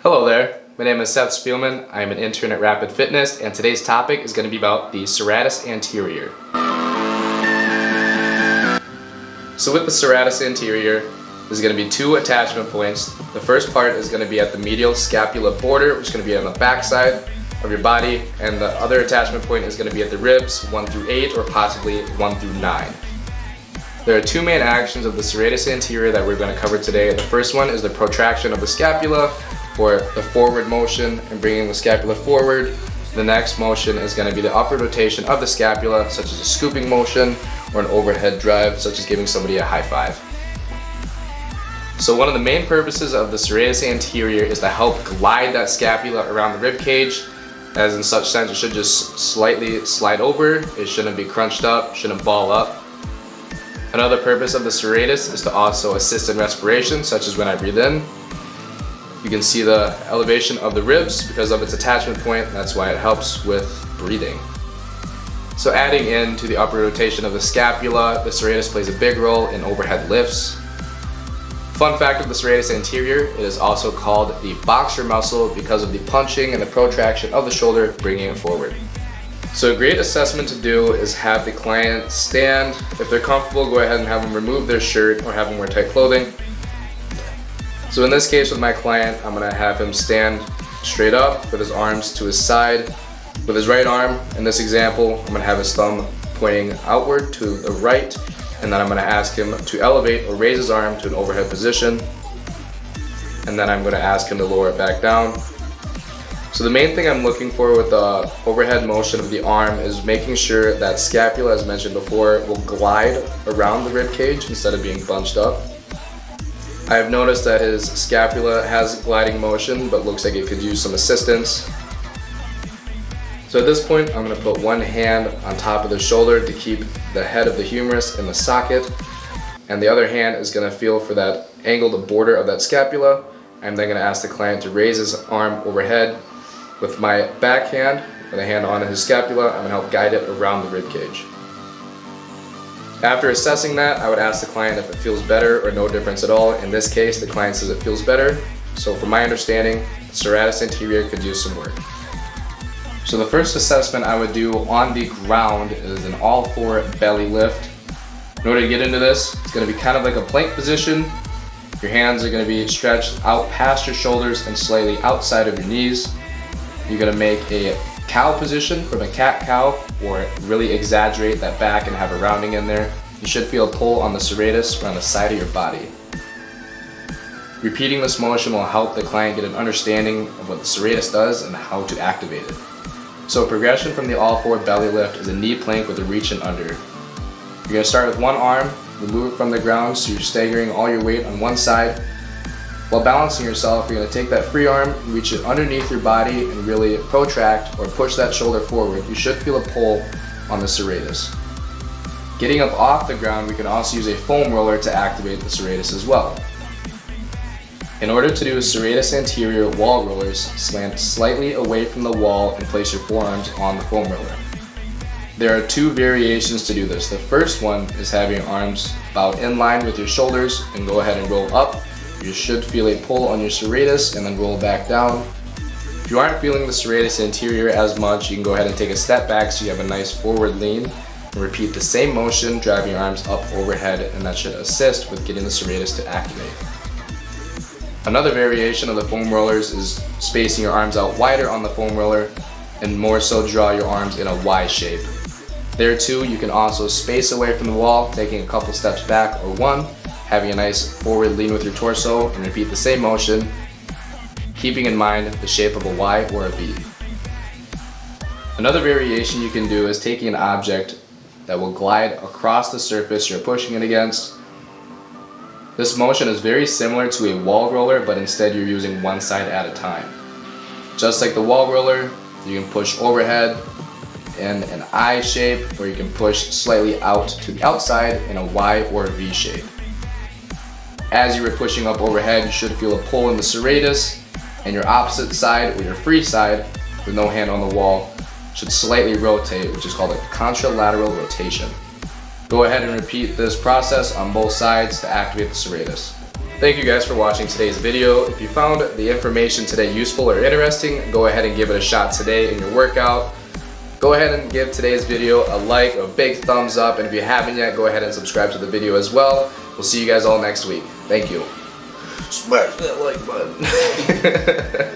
Hello there, my name is Seth Spielmann. I am an intern at Rapid Fitness, and today's topic is going to be about the serratus anterior. So with the serratus anterior, there's going to be two attachment points. The first part is going to be at the medial scapula border, which is going to be on the back side of your body, and the other attachment point is going to be at the ribs 1 through 8 or possibly 1 through 9. There are two main actions of the serratus anterior that we're going to cover today. The first one is the protraction of the scapula, or the forward motion and bringing the scapula forward. The next motion is going to be the upward rotation of the scapula, such as a scooping motion or an overhead drive, such as giving somebody a high five. So one of the main purposes of the serratus anterior is to help glide that scapula around the rib cage, as in such sense it should just slightly slide over. It shouldn't be crunched up, shouldn't ball up. Another purpose of the serratus is to also assist in respiration, such as when I breathe in. You can see the elevation of the ribs because of its attachment point. That's why it helps with breathing. So adding in to the upward rotation of the scapula, the serratus plays a big role in overhead lifts. Fun fact of the serratus anterior, it is also called the boxer muscle because of the punching and the protraction of the shoulder, bringing it forward. So a great assessment to do is have the client stand. If they're comfortable, go ahead and have them remove their shirt or have them wear tight clothing. So in this case with my client, I'm going to have him stand straight up with his arms to his side. With his right arm, in this example, I'm going to have his thumb pointing outward to the right, and then I'm going to ask him to elevate or raise his arm to an overhead position, and then I'm going to ask him to lower it back down. So the main thing I'm looking for with the overhead motion of the arm is making sure that scapula, as mentioned before, will glide around the rib cage instead of being bunched up. I have noticed that his scapula has gliding motion, but looks like it could use some assistance. So at this point, I'm going to put one hand on top of the shoulder to keep the head of the humerus in the socket, and the other hand is going to feel for that angle, the border of that scapula. I'm then going to ask the client to raise his arm overhead. With my back hand, with a hand on his scapula, I'm going to help guide it around the rib cage. After assessing that, I would ask the client if it feels better or no difference at all. In this case, the client says it feels better. So from my understanding, the serratus anterior could use some work. So the first assessment I would do on the ground is an all-four belly lift. In order to get into this, it's going to be kind of like a plank position. Your hands are going to be stretched out past your shoulders and slightly outside of your knees. You're going to make a cow position from a cat-cow, or really exaggerate that back and have a rounding in there. You should feel a pull on the serratus around the side of your body. Repeating this motion will help the client get an understanding of what the serratus does and how to activate it. So progression from the all-four belly lift is a knee plank with a reach in under. You're going to start with one arm, remove it from the ground so you're staggering all your weight on one side. While balancing yourself, you're going to take that free arm, reach it underneath your body, and really protract or push that shoulder forward. You should feel a pull on the serratus. Getting up off the ground, we can also use a foam roller to activate the serratus as well. In order to do serratus anterior wall rollers, slant slightly away from the wall and place your forearms on the foam roller. There are two variations to do this. The first one is having your arms about in line with your shoulders and go ahead and roll up. You should feel a pull on your serratus and then roll back down. If you aren't feeling the serratus anterior as much, you can go ahead and take a step back so you have a nice forward lean and repeat the same motion, driving your arms up overhead, and that should assist with getting the serratus to activate. Another variation of the foam rollers is spacing your arms out wider on the foam roller and more so draw your arms in a Y shape. There too, you can also space away from the wall, taking a couple steps back or one, having a nice forward lean with your torso, and repeat the same motion, keeping in mind the shape of a Y or a V. Another variation you can do is taking an object that will glide across the surface you're pushing it against. This motion is very similar to a wall roller, but instead you're using one side at a time. Just like the wall roller, you can push overhead in an I shape, or you can push slightly out to the outside in a Y or a V shape. As you are pushing up overhead, you should feel a pull in the serratus, and your opposite side, or your free side, with no hand on the wall, should slightly rotate, which is called a contralateral rotation. Go ahead and repeat this process on both sides to activate the serratus. Thank you guys for watching today's video. If you found the information today useful or interesting, go ahead and give it a shot today in your workout. Go ahead and give today's video a like, a big thumbs up, and if you haven't yet, go ahead and subscribe to the video as well. We'll see you guys all next week. Thank you. Smash that like button.